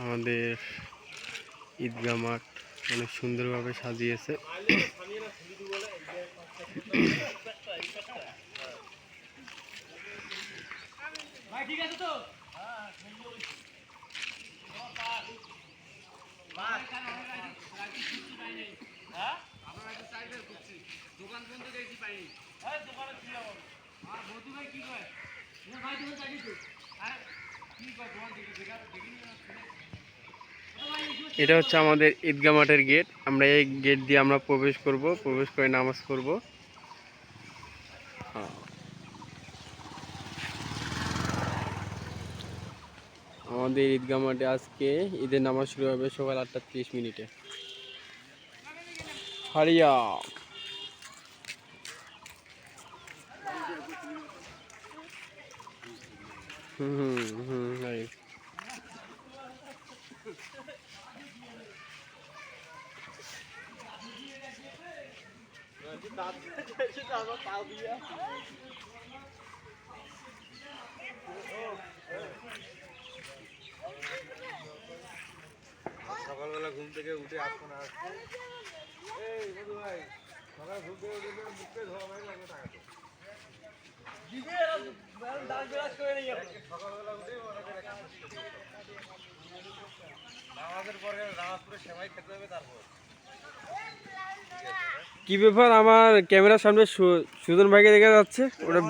আমাদের ঈদগাহ মাঠ অনেক সুন্দরভাবে সাজিয়েছে। এটা হচ্ছে আমাদের ঈদগাহ মাঠের গেট। আমরা এই গেট দিয়ে আমরা প্রবেশ করব, প্রবেশ করে নামাজ পড়ব। আমাদের ঈদগাহ মাঠে আজকে ঈদের নামাজ শুরু হবে সকাল 8:30। হারিয়া সকালবেলা ঘুম থেকে উঠে আসবো না এই মধু ভাই সকাল ঘুম থেকে উঠে মুখে ধোয়া ভাই লাগবে টাকা সকালবেলা উঠে নামাজের পরে নামাজ পড়ে সেমাই খেতে হবে। তারপর কি ব্যাপার, আমার ক্যামেরার সামনে সুজন ভাইকে দেখা যাচ্ছে? ওটা